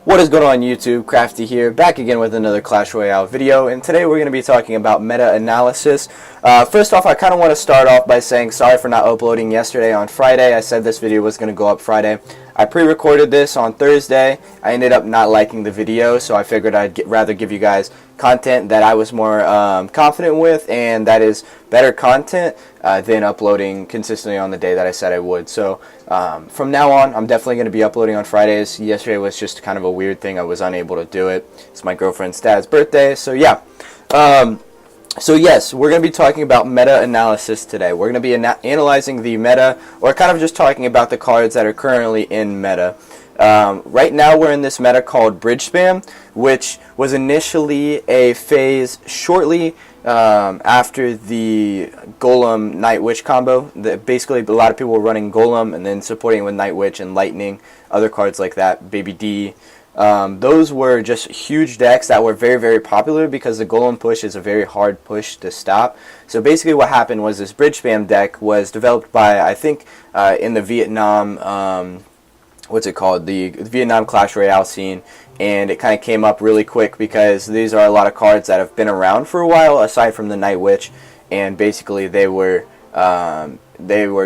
What is going on YouTube? Crafty here, back again with another Clash Royale video, and today we're going to be talking about meta-analysis. First off, I kind of want to start off by saying sorry for not uploading yesterday on Friday. I said this video was going to go up Friday. I pre-recorded this on Thursday. I ended up not liking the video, so I figured I'd rather give you guys content that I was more confident with, and that is better content than uploading consistently on the day that I said I would. So from now on, I'm definitely going to be uploading on Fridays. Yesterday was just kind of a weird thing. I was unable to do it. It's my girlfriend's dad's birthday, so yeah. So yes, we're going to be talking about meta-analysis today. We're going to be analyzing the meta, or kind of just talking about the cards that are currently in meta. Right now we're in this meta called Bridge Spam, which was initially a phase shortly after the Golem Night Witch combo. Basically, a lot of people were running Golem and then supporting with Night Witch and Lightning, other cards like that, Baby D. Those were just huge decks that were very, very popular because the Golem push is a very hard push to stop. So basically what happened was this Bridge Spam deck was developed by, I think, in the Vietnam, what's it called, the Vietnam Clash Royale scene, and it kind of came up really quick because these are a lot of cards that have been around for a while aside from the Night Witch, and basically they were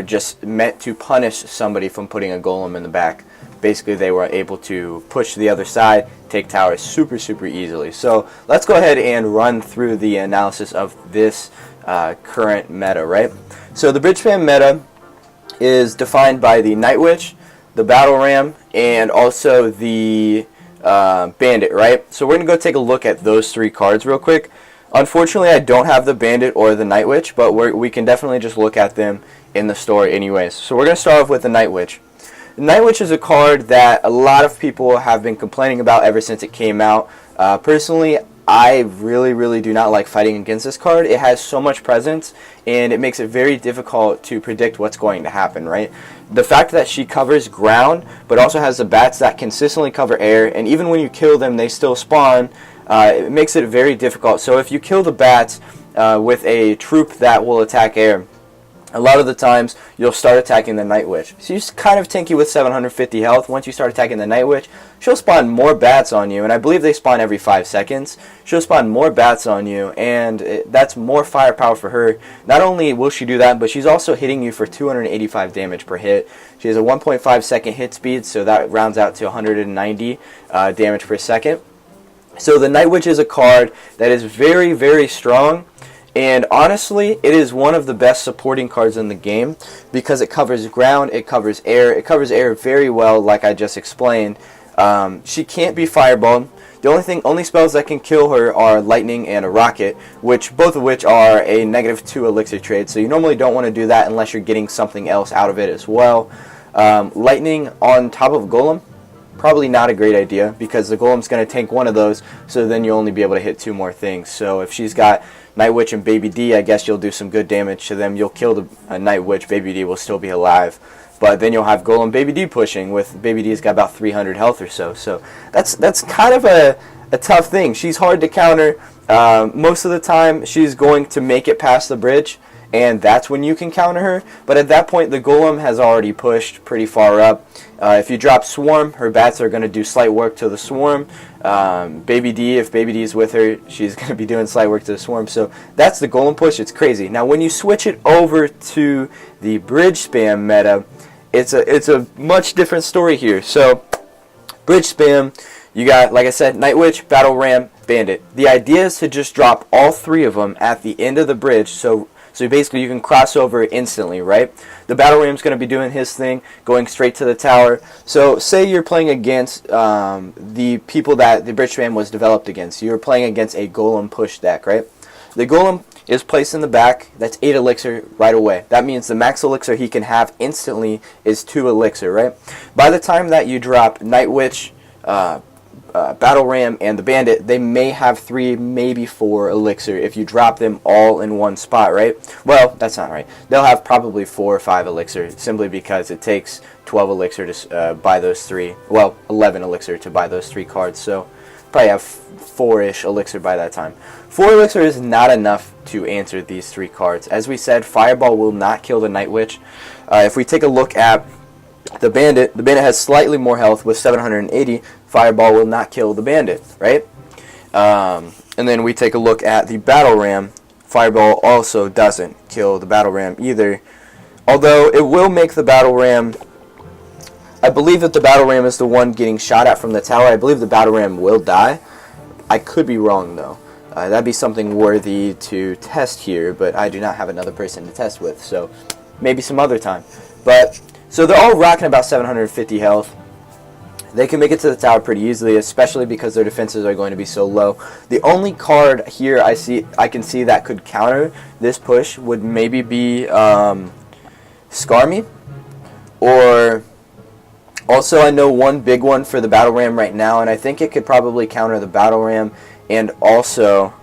just meant to punish somebody from putting a Golem in the back. Basically, they were able to push to the other side, take towers super, super easily. So let's go ahead and run through the analysis of this current meta, right? So the Bridge Spam meta is defined by the Night Witch, the Battle Ram, and also the Bandit, right? So we're going to go take a look at those three cards real quick. Unfortunately, I don't have the Bandit or the Night Witch, but we can definitely just look at them in the store anyways. So we're going to start off with the Night Witch. The Night Witch is a card that a lot of people have been complaining about ever since it came out. Personally, I really do not like fighting against this card. It has so much presence, and it makes it very difficult to predict what's going to happen, right? The fact that she covers ground, but also has the bats that consistently cover air, and even when you kill them, they still spawn, it makes it very difficult. So if you kill the bats with a troop that will attack air, a lot of the times, you'll start attacking the Night Witch. So you're kind of tanky with 750 health. Once you start attacking the Night Witch, she'll spawn more bats on you, and I believe they spawn every 5 seconds. She'll spawn more bats on you, and that's more firepower for her. Not only will she do that, but she's also hitting you for 285 damage per hit. She has a 1.5 second hit speed, so that rounds out to 190 damage per second. So the Night Witch is a card that is very, very strong. And honestly, it is one of the best supporting cards in the game because it covers ground, it covers air very well, like I just explained. She can't be fireballed. The only spells that can kill her are lightning and a rocket, both of which are a -2 elixir trade. So you normally don't want to do that unless you're getting something else out of it as well. Lightning on top of Golem, probably not a great idea because the Golem's going to tank one of those, so then you'll only be able to hit 2 more things. So if she's got Night Witch and Baby D, I guess you'll do some good damage to them. You'll kill the Night Witch, Baby D will still be alive. But then you'll have Golem Baby D pushing, with Baby D's got about 300 health or so. So that's kind of a tough thing. She's hard to counter. Most of the time, she's going to make it past the bridge, and that's when you can counter her. But at that point, the Golem has already pushed pretty far up. If you drop Swarm, her bats are going to do slight work to the Swarm. Baby D, if Baby D is with her, she's going to be doing slight work to the Swarm. So that's the Golem push. It's crazy. Now, when you switch it over to the Bridge Spam meta, it's a much different story here. So Bridge Spam, you got, like I said, Night Witch, Battle Ram, Bandit. The idea is to just drop all 3 of them at the end of the bridge, so basically you can cross over instantly, right? The Battle Ram's going to be doing his thing, going straight to the tower. So say you're playing against the people that the Bridge Spam was developed against. You're playing against a Golem push deck, right? The Golem is placed in the back. That's 8 elixir right away. That means the max elixir he can have instantly is 2 elixir, right? By the time that you drop Night Witch, Battle Ram, and the Bandit, they may have 3, maybe 4 elixir if you drop them all in one spot, right? Well, that's not right. They'll have probably 4 or 5 elixir simply because it takes 12 elixir to buy those 3. Well, 11 elixir to buy those 3 cards, so probably have 4-ish elixir by that time. 4 elixir is not enough to answer these 3 cards. As we said, Fireball will not kill the Night Witch. If we take a look at the Bandit has slightly more health with 780. Fireball will not kill the Bandit, right? And then we take a look at the Battle Ram. Fireball also doesn't kill the Battle Ram either. Although it will make the Battle Ram... I believe that the Battle Ram is the one getting shot at from the tower. I believe the Battle Ram will die. I could be wrong, though. That'd be something worthy to test here, but I do not have another person to test with, so maybe some other time. But so they're all rocking about 750 health. They can make it to the tower pretty easily, especially because their defenses are going to be so low. The only card here I can see that could counter this push would maybe be Skarmy, or also I know one big one for the Battle Ram right now, and I think it could probably counter the Battle Ram, and also,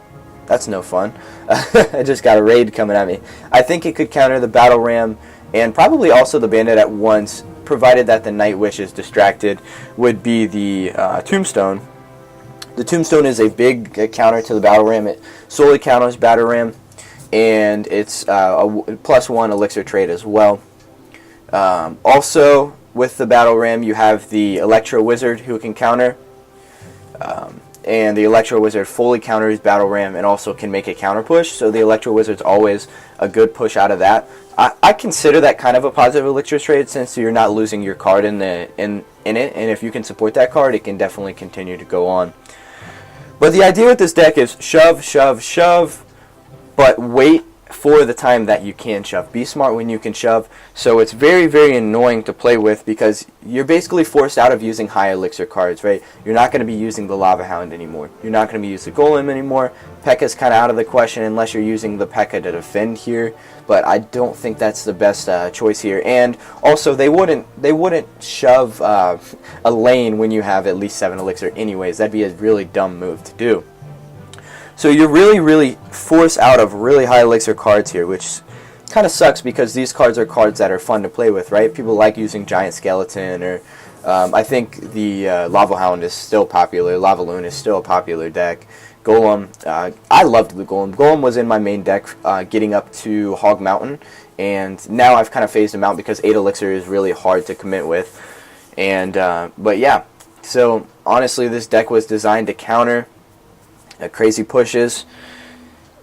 that's no fun. I just got a raid coming at me. I think it could counter the Battle Ram and probably also the Bandit at once, provided that the Night Wish is distracted, would be the Tombstone. The Tombstone is a big counter to the Battle Ram. It solely counters Battle Ram, and it's a +1 elixir trade as well. Also, with the Battle Ram, you have the Electro Wizard who can counter. And the Electro Wizard fully counters Battle Ram and also can make a counter push, so the Electro Wizard's always a good push out of that. I consider that kind of a positive elixir trade, since you're not losing your card in it, and if you can support that card, it can definitely continue to go on. But the idea with this deck is shove, shove, shove, but wait for the time that you can shove. Be smart when you can shove. So it's very, very annoying to play with, because you're basically forced out of using high elixir cards, right? You're not going to be using the Lava Hound anymore. You're not going to be using the Golem anymore. P.E.K.K.A.'s kind of out of the question unless you're using the P.E.K.K.A. to defend here, but I don't think that's the best choice here. And also, they wouldn't shove a lane when you have at least 7 elixir anyways. That'd be a really dumb move to do. So you're really, really forced out of really high elixir cards here, which kind of sucks, because these cards are cards that are fun to play with, right? People like using Giant Skeleton, or I think the Lava Hound is still popular. Lava Loon is still a popular deck. Golem, I loved the Golem. Golem was in my main deck getting up to Hog Mountain, and now I've kind of phased him out because 8 elixir is really hard to commit with. And but yeah, so honestly, this deck was designed to counter crazy pushes,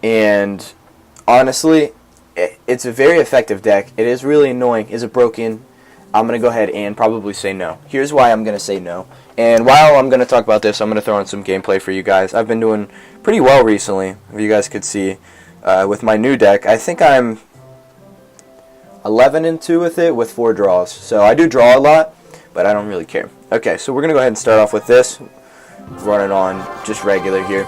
and honestly, it's a very effective deck. It is really annoying. Is it broken? I'm going to go ahead and probably say no. Here's why I'm going to say no. And while I'm going to talk about this, I'm going to throw on some gameplay for you guys. I've been doing pretty well recently, if you guys could see, with my new deck. I think I'm 11-2 with it, with 4 draws. So I do draw a lot, but I don't really care. Okay, so we're going to go ahead and start off with this. Running on just regular here.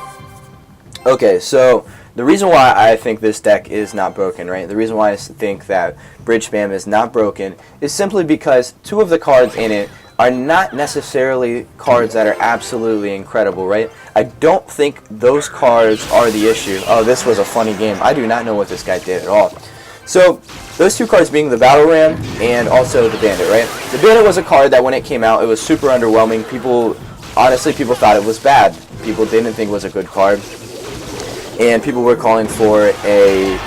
Okay, so the reason why I think this deck is not broken, right? The reason why I think that Bridge Spam is not broken is simply because 2 of the cards in it are not necessarily cards that are absolutely incredible, right? I don't think those cards are the issue. Oh, this was a funny game. I do not know what this guy did at all. So, those 2 cards being the Battle Ram and also the Bandit, right? The Bandit was a card that when it came out, it was super underwhelming. Honestly, people thought it was bad. People didn't think it was a good card. And people were calling for a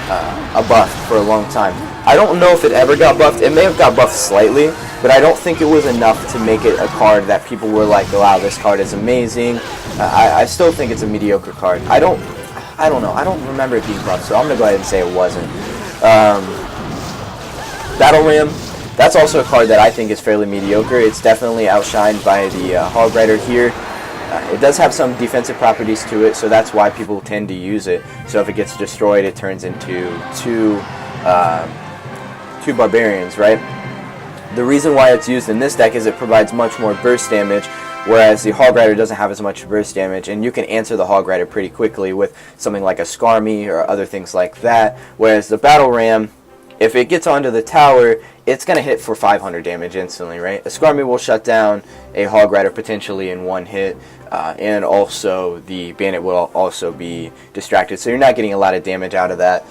buff for a long time. I don't know if it ever got buffed. It may have got buffed slightly, but I don't think it was enough to make it a card that people were like, wow, this card is amazing. I still think it's a mediocre card. I don't know. I don't remember it being buffed, so I'm going to go ahead and say it wasn't. Battle Ram, that's also a card that I think is fairly mediocre. It's definitely outshined by the Hog Rider here. It does have some defensive properties to it, so that's why people tend to use it. So if it gets destroyed, it turns into two barbarians, right? The reason why it's used in this deck is it provides much more burst damage, whereas the Hog Rider doesn't have as much burst damage, and you can answer the Hog Rider pretty quickly with something like a Skarmy or other things like that, whereas the Battle Ram, if it gets onto the tower, it's going to hit for 500 damage instantly, right? A Skarmy will shut down a Hog Rider potentially in 1 hit, and also the Bandit will also be distracted, so you're not getting a lot of damage out of that.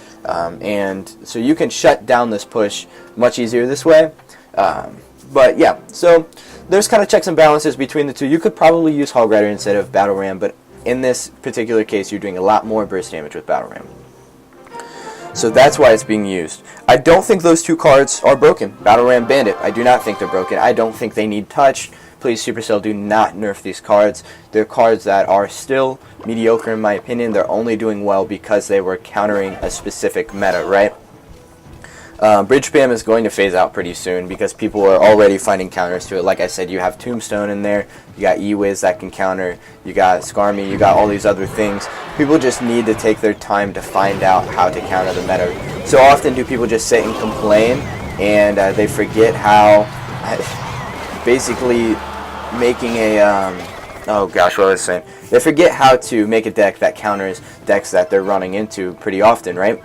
And so you can shut down this push much easier this way. But yeah, so there's kind of checks and balances between the 2. You could probably use Hog Rider instead of Battle Ram, but in this particular case, you're doing a lot more burst damage with Battle Ram. So that's why it's being used. I don't think those 2 cards are broken. Battle Ram, Bandit, I do not think they're broken. I don't think they need touch. please, Supercell, do not nerf these cards. They're cards that are still mediocre in my opinion. They're only doing well because they were countering a specific meta, right? Bridge spam is going to phase out pretty soon because people are already finding counters to it. Like I said, you have Tombstone in there, you got E-Wiz that can counter, you got Skarmy, you got all these other things. People just need to take their time to find out how to counter the meta. So often do people just sit and complain, and they forget how basically making a oh gosh, what was I saying? They forget how to make a deck that counters decks that they're running into pretty often, right?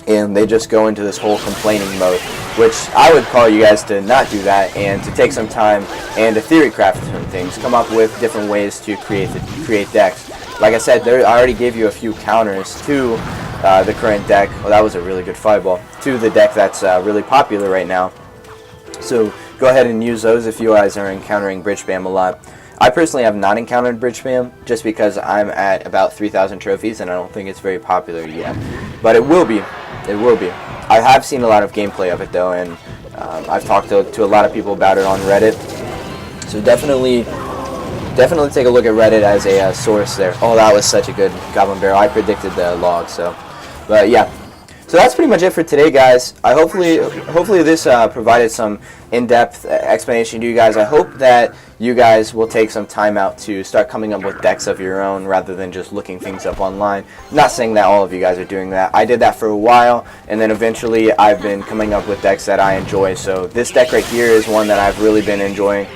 And they just go into this whole complaining mode, which I would call you guys to not do that, and to take some time and to theory craft some things, come up with different ways to create decks. Like I said, I already gave you a few counters to the current deck. Well, that was a really good fireball. To the deck that's really popular right now. So go ahead and use those if you guys are encountering bridge spam a lot. I personally have not encountered bridge spam just because I'm at about 3,000 trophies and I don't think it's very popular yet. But it will be. It will be. I have seen a lot of gameplay of it though, and I've talked to a lot of people about it on Reddit. So definitely take a look at Reddit as a source there. Oh, that was such a good Goblin Barrel. I predicted the log, so. But yeah. So that's pretty much it for today, guys. Hopefully this provided some in-depth explanation to you guys. I hope that you guys will take some time out to start coming up with decks of your own rather than just looking things up online. Not saying that all of you guys are doing that. I did that for a while, and then eventually I've been coming up with decks that I enjoy. So this deck right here is one that I've really been enjoying,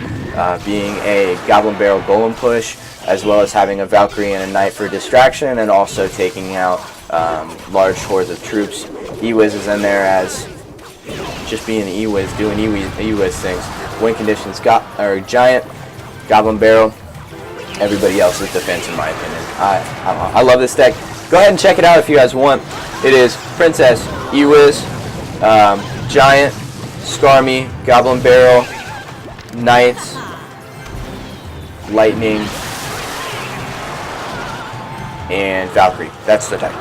being a Goblin Barrel Golem push, as well as having a Valkyrie and a Knight for distraction, and also taking out large hordes of troops. E-Wiz is in there as just being E-Wiz, doing E-Wiz things. Win conditions, Giant, Goblin Barrel, everybody else is defense in my opinion. I love this deck. Go ahead and check it out if you guys want. It is Princess, E-Wiz, Giant, Skarmy, Goblin Barrel, Knights, Lightning, and Valkyrie. That's the deck.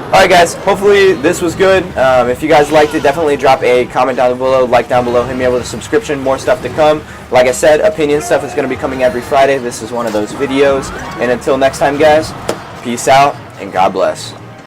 Alright guys, hopefully this was good. If you guys liked it, definitely drop a comment down below, like down below, hit me up with a subscription, more stuff to come. Like I said, opinion stuff is going to be coming every Friday. This is one of those videos. And until next time guys, peace out and God bless.